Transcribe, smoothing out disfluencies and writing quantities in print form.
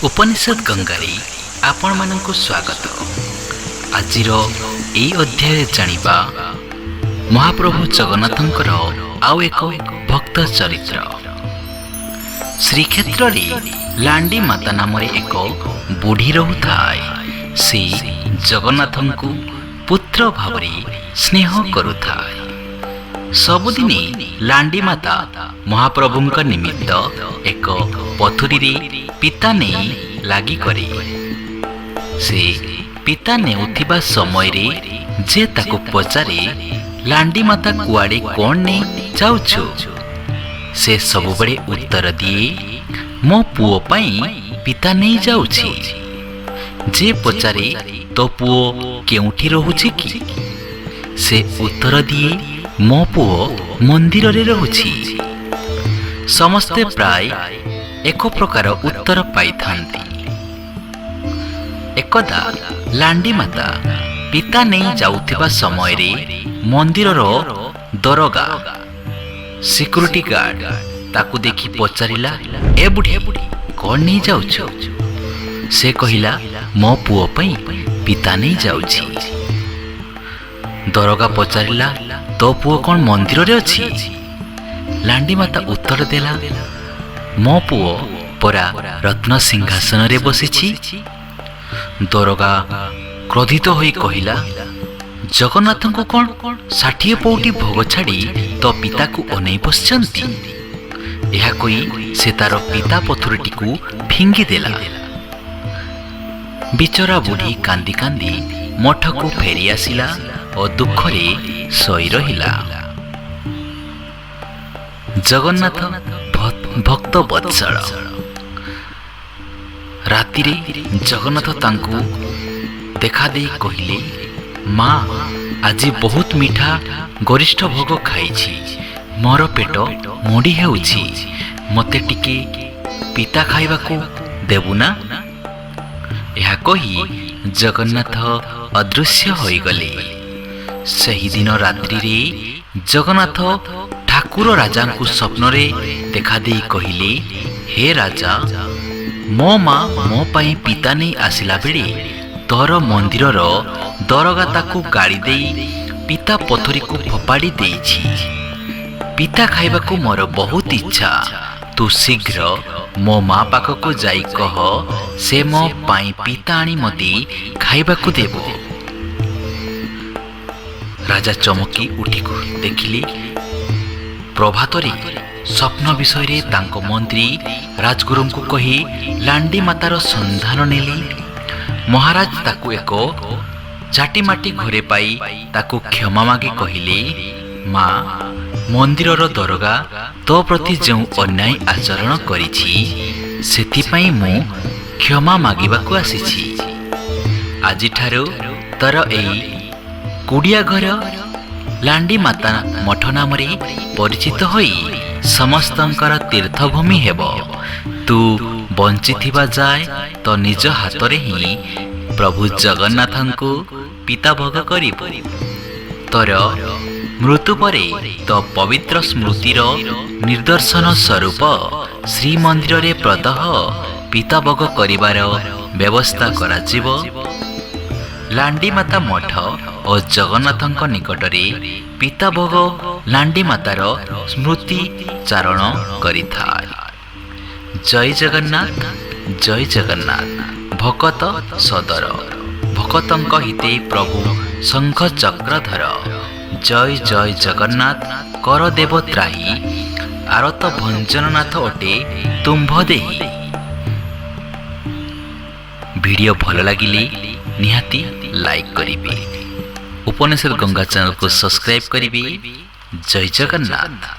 उपनिषद गंगारी आपण मानक स्वागत। आजिर एई अध्याय जानिबा महाप्रभु जगन्नाथंकर आउ एक भक्त चरित्र। श्रीक्षेत्र लांडी माता नाम एक बुढ़ी रहुथाए। से जगन्नाथंकु पुत्र भावरे स्नेह करुथाए। सबुदिने लांडी माता महाप्रभुंक निमित्त एक पथुरी रे पिता नहीं लागी करे। से पिता नेउथिबा समय रे जे ताको पचारे लांडी माता कुआड़े कौन नहीं जाउछु, से सबुबड़े उत्तर दिए मो पुओ पई पिता नहीं जाउछि। जे पचारे तो पुओ केउठी रहुछि कि, से उत्तर दिए मो पुओ मंदिर रे रहुछि। समस्ते प्राय एक प्रकार उत्तर पाई थांती। एकदा लांडी माता पिता नहीं जाउथिबा समय रे मंदिर रो दरोगा सिक्यूरिटी गार्ड ताकू देखि पचारिला, ए बुढ़ी कौन नहीं जाउछु? से कहिला मो पुओ पई पिता नहीं जाउछि। दरोगा पचारिला, तो पुओ कौन मंदिर रे अछि? लांडी माता उत्तर देला, मो पुओ परा रत्न सिंहासन रे बसिछि। दरोगा क्रोधित होई कहिला, जगन्नाथ को कौन 60 पौटी भोग छाड़ी तो पिता को अनै बसचंती? यह कोई से तार पिता पथुरटी को फिंगी देला। बिचरा बुढ़ी कांदी कांदी मठ को फेरी आसिला और दुख रे सोई रहिला। जगन्नाथ भक्त वत्सल। राति रे जगन्नाथ तांकु देखा दे कहिले, माँ आज बहुत मीठा गरिष्ठ भोग खाइछि, मोर पेट मोड़ी हेउछि, मते टिके पिता खाइबा को देबु ना? यह कही जगन्नाथ अदृश्य होइगले। सही दिन रात्रि रे जगन्नाथ ठाकुर राजा को स्वप्न रे देखा दे कहिले, हे राजा, मो माँ मो पाई पिता नहीं आसिला बेले तोर मंदिर रो दरोगा ताकू गाड़ी दे पिता पथुरी को फोपाड़ी देछि। पिता खाइबा को मोर बहुत इच्छा, तू शीघ्र मो माँ पाख को जाई कह, से मो पाई पिता आनी मते खाइबा को देबो। राजा चमकी उठी को देखिले। प्रभात रे स्वप्न विषय रे तांको मंत्री राजगुरु को कही लांडी मातार संधान नेली। महाराज ताकू एक चाटीमाटी घरे पाई ताकू क्षमा मागी कहिले, माँ मंदिर रो दरोगा तो प्रति जो अन्याय आचरण करिछि सेथिपाई मु क्षमा मागिबाकू आसीछि। आजि ठारू तर एई कुड़िया घर लांडी माता मठ नाम रे परिचित होई समस्तंकर तीर्थभूमि हेबो। तू बंचिथिबा जाए तो निज हाथ रे ही प्रभु जगन्नाथंकु पिता भोग करिबो। तोर मृत्यु परे तो पवित्र स्मृतिर निर्दर्शन स्वरूप श्री मंदिर रे प्रदह पिता भोग करिवार व्यवस्था कराजिबो। लांडी माता मठ और जगन्नाथंक निकट रे पिता भोग लांडी मातार स्मृति चारण करिथाय। जय जगन्नाथ, जय जगन्नाथ। भकत सदर भकतंक हिते प्रभु शंख चक्रधर। जय जय जगन्नाथ कर देव त्राही, आरत भंजननाथ अटे तुम्भ देही। वीडियो भल लगिले निहाती लाइक करिबे। उपनिषद गंगा चैनल को सब्सक्राइब करिबे। जय जगन्नाथ।